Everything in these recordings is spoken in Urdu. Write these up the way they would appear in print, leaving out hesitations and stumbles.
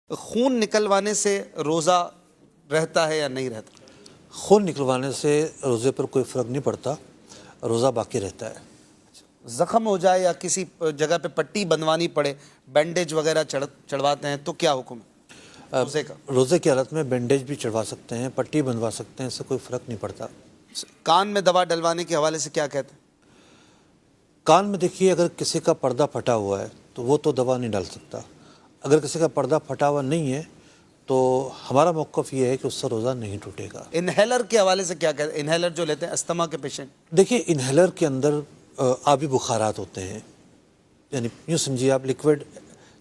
خون نکلوانے سے روزہ رہتا ہے یا نہیں رہتا؟ خون نکلوانے سے روزے پر کوئی فرق نہیں پڑتا، روزہ باقی رہتا ہے۔ زخم ہو جائے یا کسی جگہ پہ پٹی بندوانی پڑے، بینڈیج وغیرہ چڑھواتے ہیں تو کیا حکم ہے روزے کا؟ روزے کی حالت میں بینڈیج بھی چڑھوا سکتے ہیں، پٹی بندھوا سکتے ہیں، اس سے کوئی فرق نہیں پڑتا۔ کان میں دوا ڈلوانے کے حوالے سے کیا کہتے ہیں؟ کان میں دیکھیے، اگر کسی کا پردہ پھٹا ہوا ہے تو وہ تو دوا نہیں ڈال سکتا۔ اگر کسی کا پردہ پھٹا ہوا نہیں ہے تو ہمارا موقف یہ ہے کہ اس سے روزہ نہیں ٹوٹے گا۔ انہیلر کے حوالے سے کیا کہتے ہیں؟ انہیلر جو لیتے ہیں استما کے پیشنٹ، دیکھیے، انہیلر کے اندر آبی بخارات ہوتے ہیں، یعنی یوں سمجھیے آپ لیکوڈ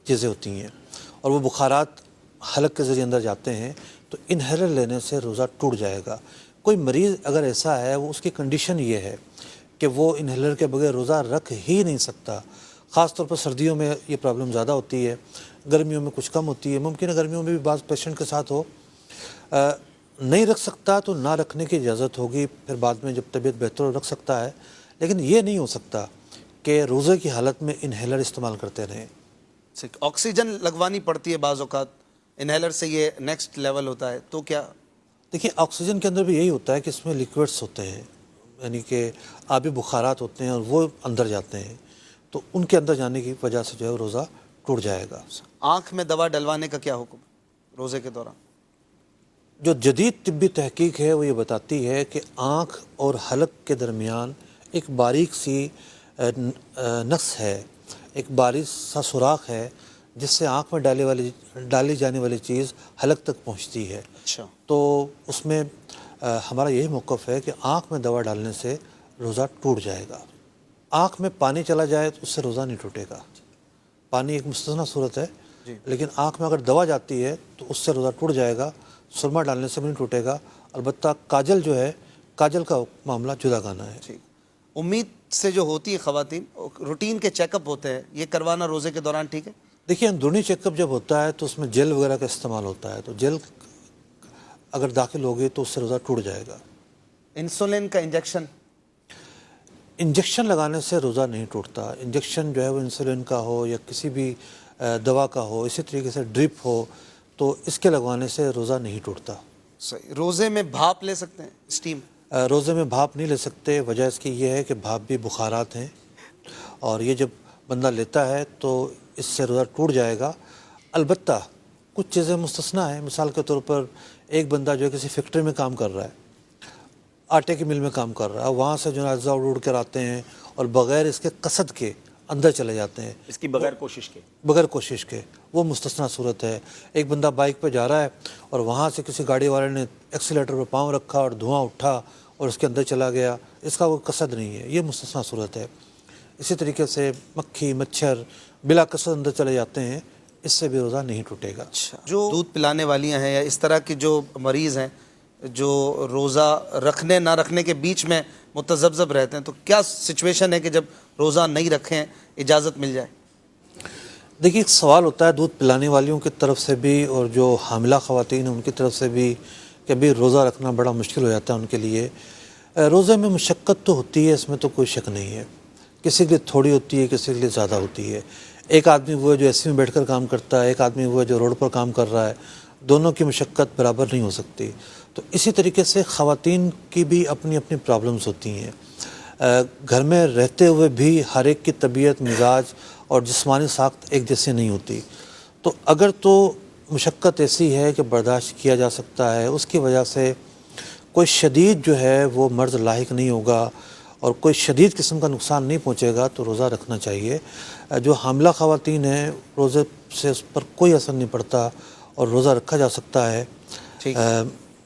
چیزیں ہوتی ہیں، اور وہ بخارات حلق کے ذریعے اندر جاتے ہیں، تو انہیلر لینے سے روزہ ٹوٹ جائے گا۔ کوئی مریض اگر ایسا ہے، وہ اس کی کنڈیشن یہ ہے کہ وہ انہیلر کے بغیر روزہ رکھ ہی نہیں سکتا۔ خاص طور پر سردیوں میں یہ پرابلم زیادہ ہوتی ہے، گرمیوں میں کچھ کم ہوتی ہے، ممکن ہے گرمیوں میں بھی بعض پیشنٹ کے ساتھ ہو۔ نہیں رکھ سکتا تو نہ رکھنے کی اجازت ہوگی، پھر بعد میں جب طبیعت بہتر ہو رکھ سکتا ہے، لیکن یہ نہیں ہو سکتا کہ روزے کی حالت میں انہیلر استعمال کرتے رہیں۔ آکسیجن لگوانی پڑتی ہے بعض اوقات، انہیلر سے یہ نیکسٹ لیول ہوتا ہے، تو کیا؟ دیکھیے، آکسیجن کے اندر بھی یہی ہوتا ہے کہ اس میں لیکوڈس ہوتے ہیں، یعنی کہ آبی بخارات ہوتے ہیں، اور وہ اندر جاتے ہیں، تو ان کے اندر جانے کی وجہ سے جو ہے روزہ ٹوٹ جائے گا۔ آنکھ میں دوا ڈلوانے کا کیا حکم ہے روزے کے دوران؟ جو جدید طبی تحقیق ہے وہ یہ بتاتی ہے کہ آنکھ اور حلق کے درمیان ایک باریک سی نس ہے، ایک باریک سا سوراخ ہے، جس سے آنکھ میں ڈالی جانے والی چیز حلق تک پہنچتی ہے۔ اچھا، تو اس میں ہمارا یہی موقف ہے کہ آنکھ میں دوا ڈالنے سے روزہ ٹوٹ جائے گا۔ آنکھ میں پانی چلا جائے تو اس سے روزہ نہیں ٹوٹے گا۔ پانی ایک مستثنیٰ صورت ہے، لیکن آنکھ میں اگر دوا جاتی ہے تو اس سے روزہ ٹوٹ جائے گا۔ سرما ڈالنے سے بھی نہیں ٹوٹے گا۔ البتہ کاجل جو ہے، کاجل کا معاملہ جدا گانا ہے۔ ٹھیک۔ امید سے جو ہوتی ہے خواتین، روٹین کے چیک اپ ہوتے ہیں، یہ کروانا روزے کے دوران ٹھیک ہے؟ دیکھیے، اندرونی چیک اپ جب ہوتا ہے تو اس میں جیل وغیرہ کا استعمال ہوتا ہے، تو جیل اگر داخل ہوگی تو اس سے روزہ ٹوٹ جائے گا۔ انسولین کا انجیکشن لگانے سے روزہ نہیں ٹوٹتا۔ انجیکشن جو ہے وہ انسولین کا ہو یا کسی بھی دوا کا ہو، اسی طریقے سے ڈرپ ہو، تو اس کے لگوانے سے روزہ نہیں ٹوٹتا۔ صحیح۔ روزے میں بھاپ لے سکتے ہیں، اسٹیم؟ روزے میں بھاپ نہیں لے سکتے، وجہ اس کی یہ ہے کہ بھاپ بھی بخارات ہیں، اور یہ جب بندہ لیتا ہے تو اس سے روزہ ٹوٹ جائے گا۔ البتہ کچھ چیزیں مستثنیٰ ہیں۔ مثال کے طور پر ایک بندہ جو ہے کسی فیکٹری میں کام کر رہا ہے، آٹے کی مل میں کام کر رہا ہے، وہاں سے جو ہے اجزاء اڑ کر آتے ہیں اور بغیر اس کے قصد کے اندر چلے جاتے ہیں، اس کی بغیر کوشش کے، وہ مستثنیٰ صورت ہے۔ ایک بندہ بائک پہ جا رہا ہے اور وہاں سے کسی گاڑی والے نے ایکسیلیٹر پہ پاؤں رکھا اور دھواں اٹھا اور اس کے اندر چلا گیا، اس کا کوئی قصد نہیں ہے، یہ مستثنیٰ صورت ہے۔ اسی طریقے سے مکھی مچھر بلا قصد اندر چلے جاتے ہیں، اس سے بھی روزہ نہیں ٹوٹے گا۔ جو دودھ پلانے والیاں ہیں یا اس طرح کے جو مریض ہیں جو روزہ رکھنے نہ رکھنے کے بیچ میں متذبذب رہتے ہیں، تو کیا سچویشن ہے کہ جب روزہ نہیں رکھیں اجازت مل جائے؟ دیکھیے، ایک سوال ہوتا ہے دودھ پلانے والیوں کی طرف سے بھی اور جو حاملہ خواتین ہیں ان کی طرف سے بھی کہ ابھی روزہ رکھنا بڑا مشکل ہو جاتا ہے ان کے لیے۔ روزے میں مشقت تو ہوتی ہے، اس میں تو کوئی شک نہیں ہے۔ کسی کے لیے تھوڑی ہوتی ہے، کسی کے لیے زیادہ ہوتی ہے۔ ایک آدمی وہ ہے جو اے سی میں بیٹھ کر کام کرتا ہے، ایک آدمی وہ ہے جو روڈ پر کام کر رہا ہے، دونوں کی مشقت برابر نہیں ہو سکتی۔ تو اسی طریقے سے خواتین کی بھی اپنی اپنی پرابلمز ہوتی ہیں۔ گھر میں رہتے ہوئے بھی ہر ایک کی طبیعت، مزاج اور جسمانی ساخت ایک جیسی نہیں ہوتی، تو اگر تو مشقت ایسی ہے کہ برداشت کیا جا سکتا ہے، اس کی وجہ سے کوئی شدید جو ہے وہ مرض لاحق نہیں ہوگا اور کوئی شدید قسم کا نقصان نہیں پہنچے گا، تو روزہ رکھنا چاہیے۔ جو حاملہ خواتین ہیں، روزے سے اس پر کوئی اثر نہیں پڑتا اور روزہ رکھا جا سکتا ہے۔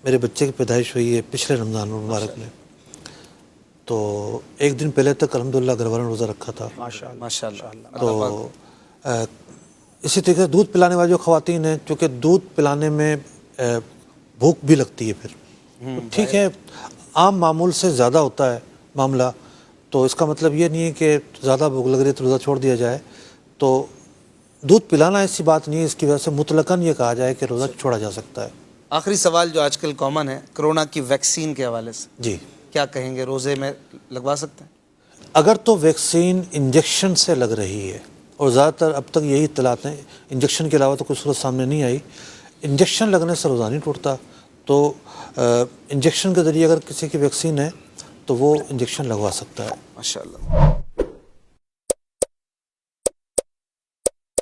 میرے بچے کی پیدائش ہوئی ہے پچھلے رمضان المبارک میں، تو ایک دن پہلے تک الحمدللہ گھر والوں نے روزہ رکھا تھا۔ ماشاء اللہ۔ تو اسی طریقے سے دودھ پلانے والی جو خواتین ہیں، چونکہ دودھ پلانے میں بھوک بھی لگتی ہے، پھر ٹھیک ہے، عام معمول سے زیادہ ہوتا ہے معاملہ، تو اس کا مطلب یہ نہیں ہے کہ زیادہ بھوک لگ رہی ہے تو روزہ چھوڑ دیا جائے۔ تو دودھ پلانا ایسی بات نہیں ہے، اس کی وجہ سے مطلقاً یہ کہا جائے کہ روزہ چھوڑا جا سکتا ہے۔ آخری سوال جو آج کل کامن ہے، کرونا کی ویکسین کے حوالے سے جی، کیا کہیں گے؟ روزے میں لگوا سکتے ہیں؟ اگر تو ویکسین انجیکشن سے لگ رہی ہے اور زیادہ تر اب تک یہی اطلاعات ہیں، انجیکشن کے علاوہ تو کوئی صورت سامنے نہیں آئی۔ انجیکشن لگنے سے روزہ نہیں ٹوٹتا، تو انجیکشن کے ذریعے اگر کسی کی ویکسین ہے تو وہ انجیکشن لگوا سکتا ہے۔ ماشاء اللہ۔